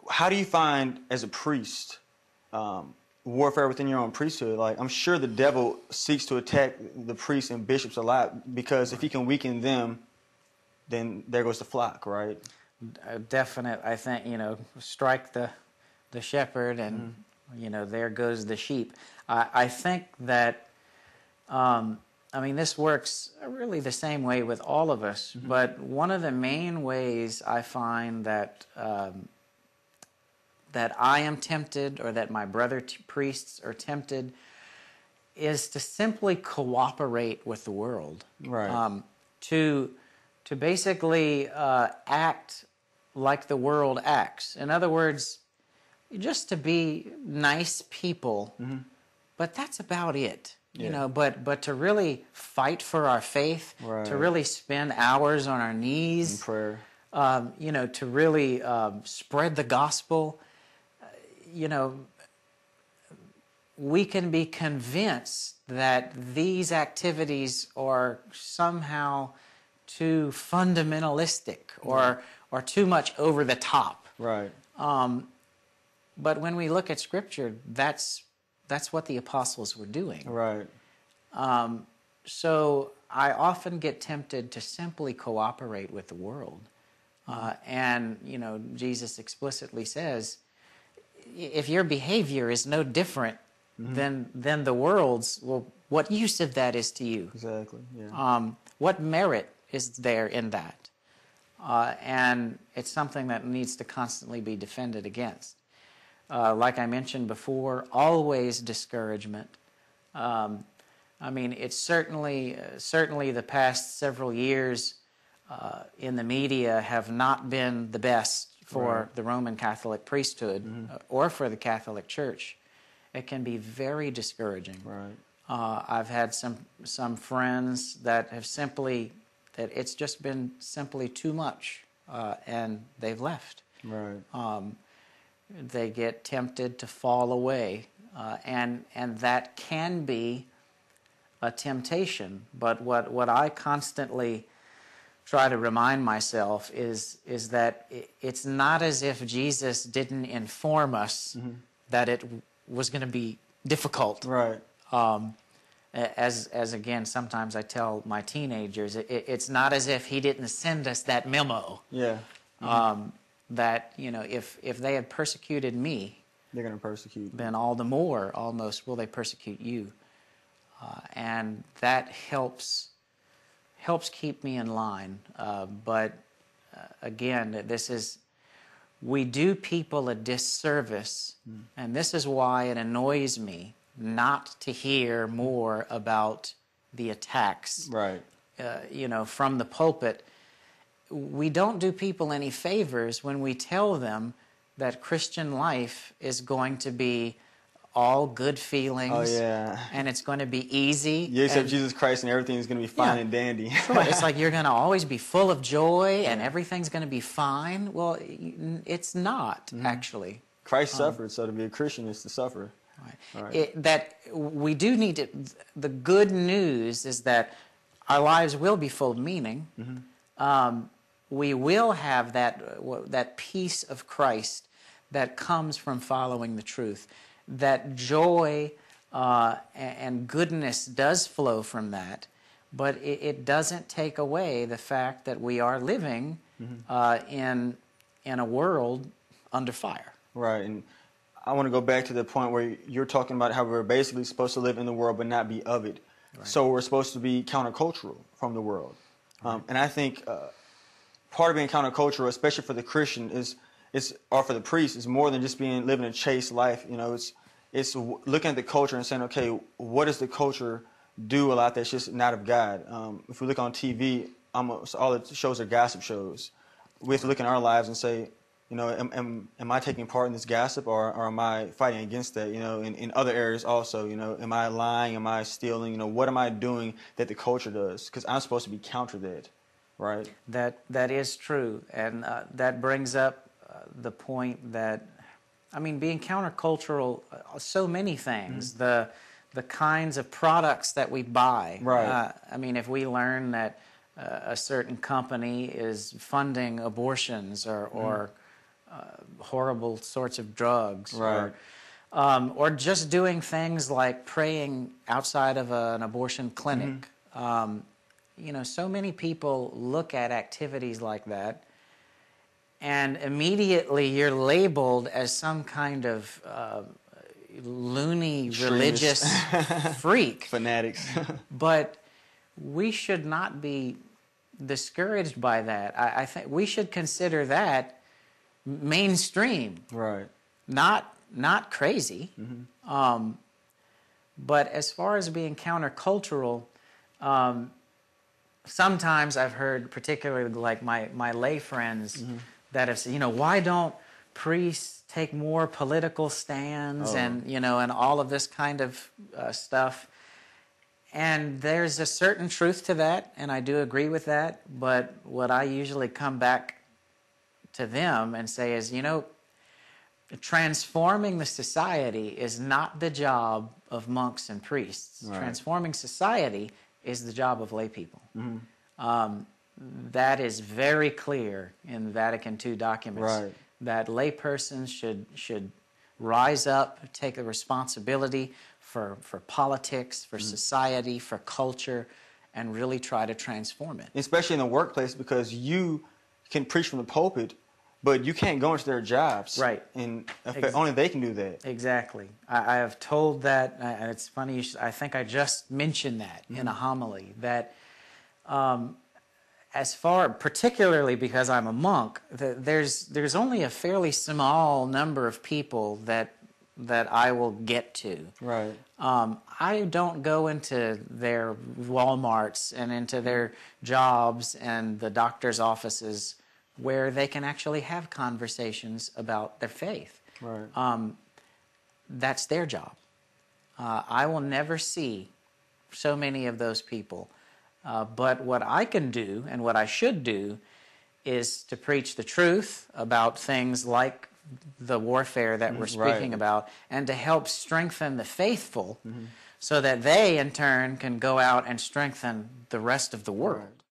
how do you find, as a priest, warfare within your own priesthood? Like, I'm sure the devil seeks to attack the priests and bishops a lot, because if he can weaken them, then there goes the flock, right? Definite. I think, strike the shepherd, and there goes the sheep. I think that this works really the same way with all of us. But one of the main ways I find that that I am tempted, or that my brother priests are tempted, is to simply cooperate with the world. Right. To basically act like the world acts. In other words, just to be nice people, but that's about it. Yeah. But to really fight for our faith, Right. to really spend hours on our knees, In prayer. to really spread the gospel, we can be convinced that these activities are somehow too fundamentalistic or too much over the top. Right. But when we look at Scripture, that's what the apostles were doing. Right. So I often get tempted to simply cooperate with the world. And, Jesus explicitly says, if your behavior is no different than the world's, well, what use of that is to you? Exactly. Yeah. What merit is there in that? And it's something that needs to constantly be defended against. Like I mentioned before, always discouragement. It's certainly the past several years in the media have not been the best for the Roman Catholic priesthood or for the Catholic Church. It can be very discouraging. Right. I've had some friends that have that it's just been simply too much, and they've left. Right. They get tempted to fall away, and that can be a temptation. But what I constantly try to remind myself is that it's not as if Jesus didn't inform us that it was going to be difficult. Right. As again, sometimes I tell my teenagers, it's not as if he didn't send us that memo. Yeah. That, if they had persecuted me, They're going to persecute. then all the more almost will they persecute you. And that helps keep me in line. But again, we do people a disservice, and this is why it annoys me not to hear more about the attacks, Right. From the pulpit. We don't do people any favors when we tell them that Christian life is going to be all good feelings. Oh, yeah. And it's going to be easy. You accept Jesus Christ and everything's going to be fine and dandy. Sure. It's like you're going to always be full of joy and everything's going to be fine. Well, it's not, actually. Christ suffered, so to be a Christian is to suffer. Right. That we do need to. The good news is that our lives will be full of meaning. We will have that peace of Christ that comes from following the truth. That joy and goodness does flow from that, but it doesn't take away the fact that we are living in a world under fire. Right, and I want to go back to the point where you're talking about how we're basically supposed to live in the world but not be of it. Right. So we're supposed to be countercultural from the world. Right. And I think part of being countercultural, especially for the Christian, or for the priest, is more than just living a chaste life. It's looking at the culture and saying, okay, what does the culture do a lot that's just not of God? If we look on TV, almost all the shows are gossip shows. We have to look in our lives and say, am I taking part in this gossip, or am I fighting against that? In other areas also, am I lying? Am I stealing? What am I doing that the culture does? Because I'm supposed to be counter that, right? That is true, and that brings up the point that, being countercultural, so many things. The kinds of products that we buy. Right. If we learn that a certain company is funding abortions or horrible sorts of drugs, Right. or just doing things like praying outside of an abortion clinic. You know, so many people look at activities like that, and immediately you're labeled as some kind of loony religious freak. Fanatics. But we should not be discouraged by that. I think we should consider that mainstream, Right. not crazy. But as far as being countercultural, sometimes I've heard, particularly like my lay friends, that have said, you know, why don't priests take more political stands and, you know, and all of this kind of stuff. And there's a certain truth to that, and I do agree with that. But what I usually come back to them and say is, you know, transforming the society is not the job of monks and priests. Right. Transforming society is the job of lay people. That is very clear in Vatican II documents. Right. That lay persons should rise up, take the responsibility for politics, for society, for culture, and really try to transform it. Especially in the workplace, because you can preach from the pulpit, but you can't go into their jobs. Right. And only they can do that. Exactly. I have told that, and it's funny, I think I just mentioned that in a homily, that as far, particularly because I'm a monk, there's only a fairly small number of people that I will get to. Right. I don't go into their Walmarts and into their jobs and the doctor's offices where they can actually have conversations about their faith. Right. That's their job. I will never see so many of those people. But what I can do and what I should do is to preach the truth about things like the warfare that we're speaking about, and to help strengthen the faithful so that they in turn can go out and strengthen the rest of the world.